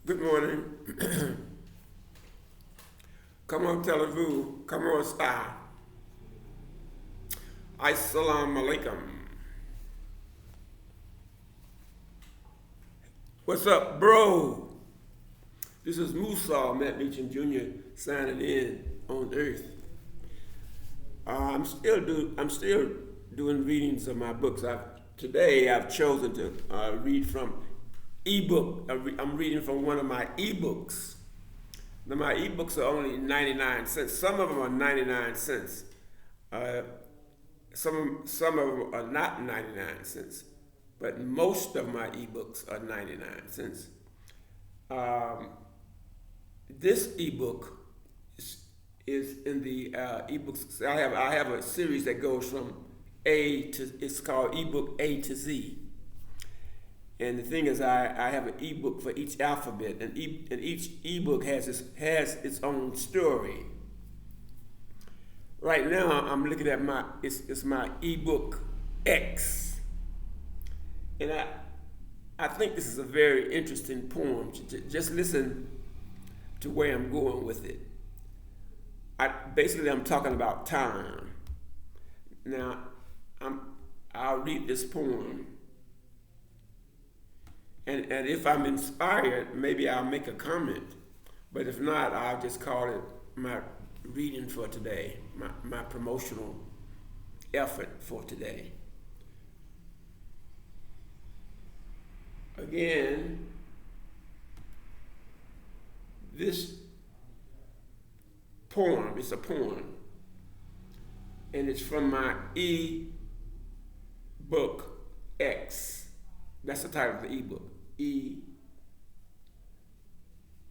Good morning. Come on, Tel Aviv. Come on, Star. Assalamu alaikum. What's up, bro? This is MUSAU MattmeachamJR signing in on Earth. I'm still doing readings of my books. Today I've chosen to read from ebook. I'm reading from one of my ebooks. Now my ebooks are only 99 cents. Some of them are 99 cents. Some of them are not 99 cents, but most of my ebooks are 99 cents. This ebook is in the ebooks. I have a series that goes from it's called ebook A to Z. And the thing is, I have an ebook for each alphabet, and each ebook has its own story. Right now, I'm looking at it's my ebook X, and I think this is a very interesting poem. Just listen to where I'm going with it. I'm talking about time. Now, I'll read this poem. And if I'm inspired, maybe I'll make a comment. But if not, I'll just call it my reading for today, my promotional effort for today. Again, this poem is a poem, and it's from my e-book X. That's the title of the ebook.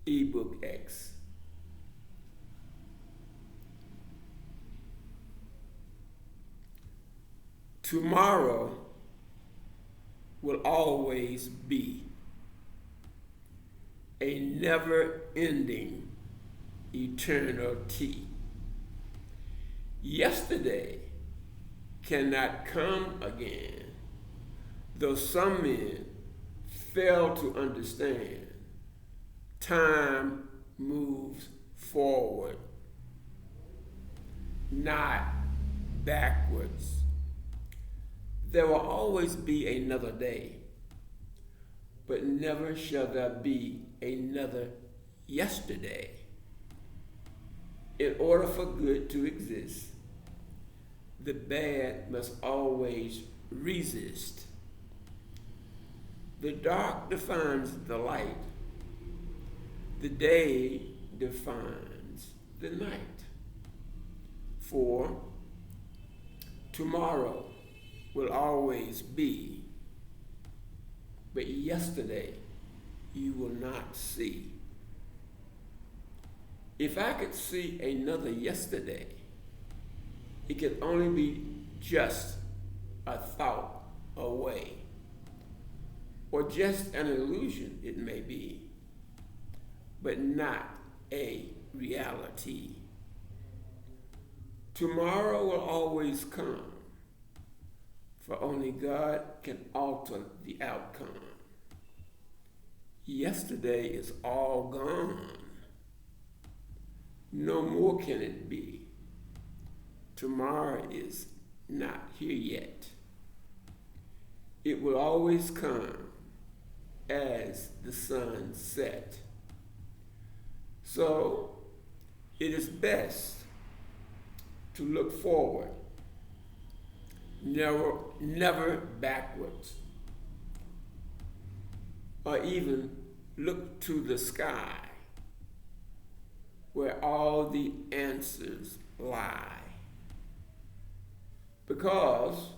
E-book X. Tomorrow will always be a never-ending eternity. Yesterday cannot come again, though some men fail to understand. Time moves forward, not backwards. There will always be another day, but never shall there be another yesterday. In order for good to exist, the bad must always resist. The dark defines the light. The day defines the night. For tomorrow will always be, but yesterday you will not see. If I could see another yesterday, it could only be just a thought away, or just an illusion it may be, but not a reality. Tomorrow will always come, for only God can alter the outcome. Yesterday is all gone. No more can it be. Tomorrow is not here yet. It will always come as the sun set. So it is best to look forward, never backwards, or even look to the sky where all the answers lie. Because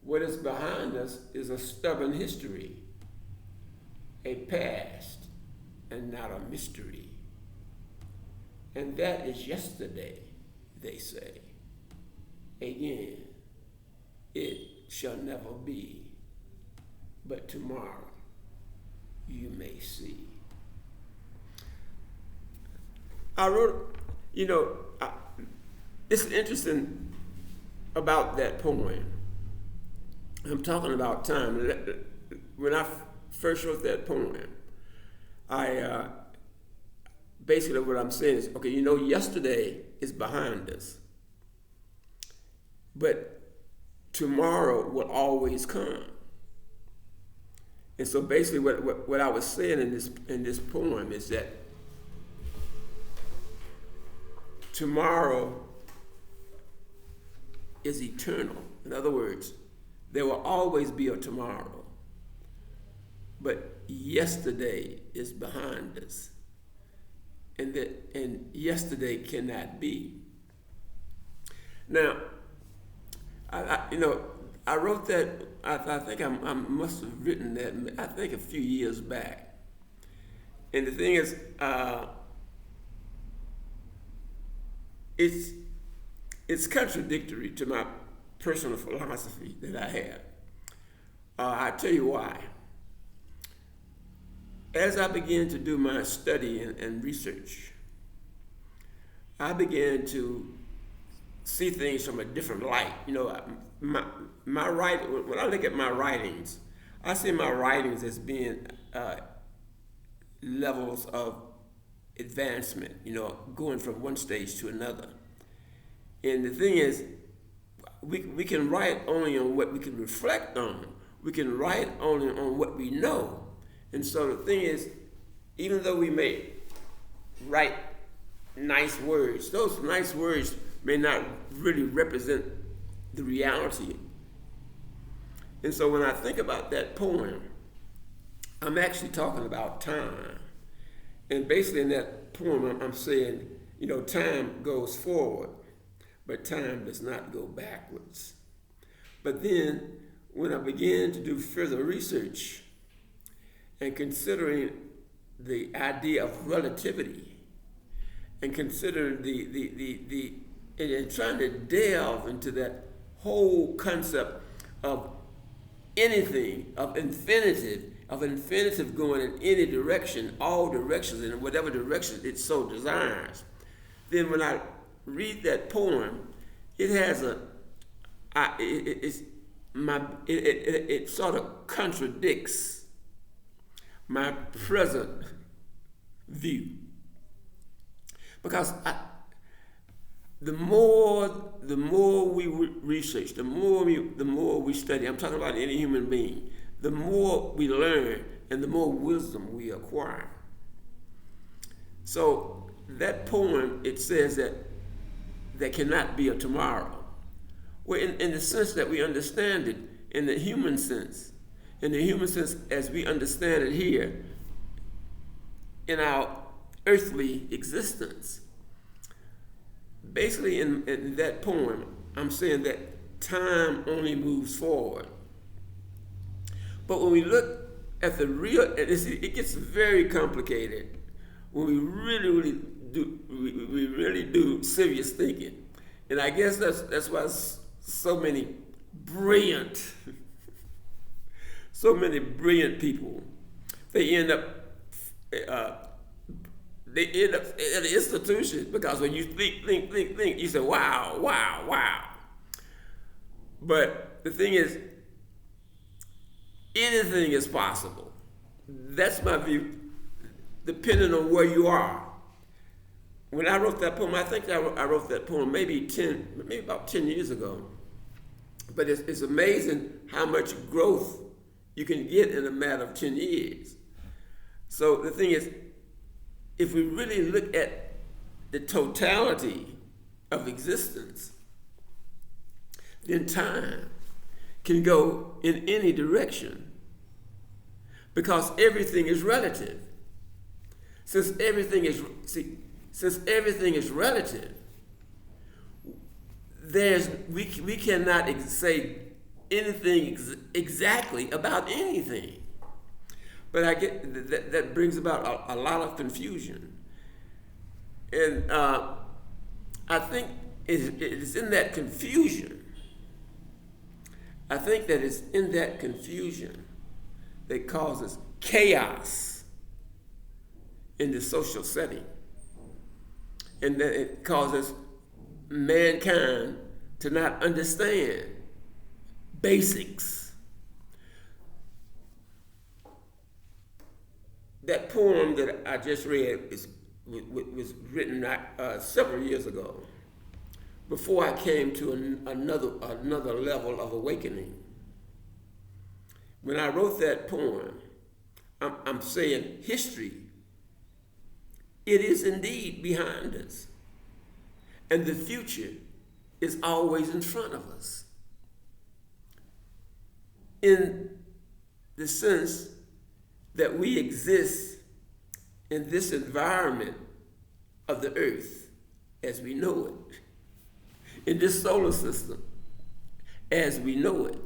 what is behind us is a stubborn history, a past, and not a mystery. And that is yesterday, they say. Again, it shall never be, but tomorrow you may see. I wrote, it's interesting about that poem. I'm talking about time. When I first wrote that poem, I basically what I'm saying is, okay, yesterday is behind us, but tomorrow will always come. And so basically what I was saying in this poem is that tomorrow is eternal. In other words, there will always be a tomorrow, but yesterday is behind us, and yesterday cannot be. Now, I wrote that. I think I must have written that. I think a few years back. And the thing is, it's contradictory to my personal philosophy that I have. I'll tell you why. As I began to do my study and research, I began to see things from a different light. My writing, when I look at my writings, I see my writings as being levels of advancement, going from one stage to another. And the thing is, we can write only on what we can reflect on. We can write only on what we know. And so the thing is, even though we may write nice words, those nice words may not really represent the reality. And so when I think about that poem, I'm actually talking about time. And basically in that poem, I'm saying, time goes forward, but time does not go backwards. But then when I began to do further research and considering the idea of relativity and considering and trying to delve into that whole concept of anything, of infinitive going in any direction, all directions, in whatever direction it so desires, then when I read that poem, it has it sort of contradicts my present view, because the more we research, the more we study. I'm talking about any human being. The more we learn, and the more wisdom we acquire. So that poem, it says that there cannot be a tomorrow. Well, in the sense that we understand it, in the human sense as we understand it here in our earthly existence. Basically, in that poem, I'm saying that time only moves forward. But when we look at the real, it gets very complicated when we really do serious thinking. And I guess that's why so many brilliant people, they end up at an institution, because when you think, you say, wow. But the thing is, anything is possible. That's my view, depending on where you are. When I wrote that poem, I think I wrote that poem maybe about 10 years ago. But it's amazing how much growth you can get in a matter of 10 years. So the thing is, if we really look at the totality of existence, then time can go in any direction, because everything is relative. Since everything is relative, we cannot say anything exactly about anything. But I get that brings about a lot of confusion, and I think it is in that confusion. I think that it's in that confusion that causes chaos in the social setting, and that it causes mankind to not understand basics. that poem that I just read was written several years ago, before I came to another level of awakening. When I wrote that poem, I'm saying history, it is indeed behind us. And the future is always in front of us. In the sense that we exist in this environment of the earth as we know it, in this solar system as we know it.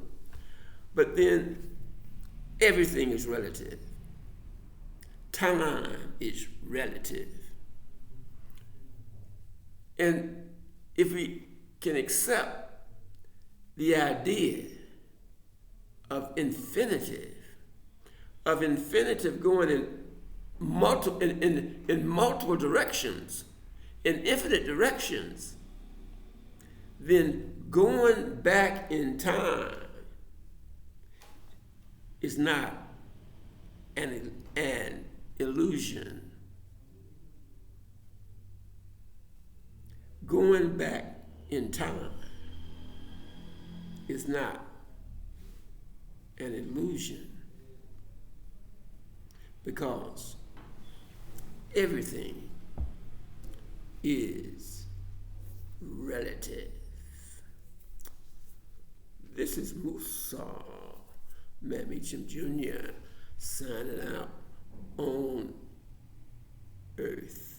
But then everything is relative. Time is relative. And if we can accept the idea of infinitive going in multiple directions, in infinite directions, then going back in time is not an illusion. Going back in time is not an illusion, because everything is relative. This is MUSAU MattmeachamJR signing out on Earth.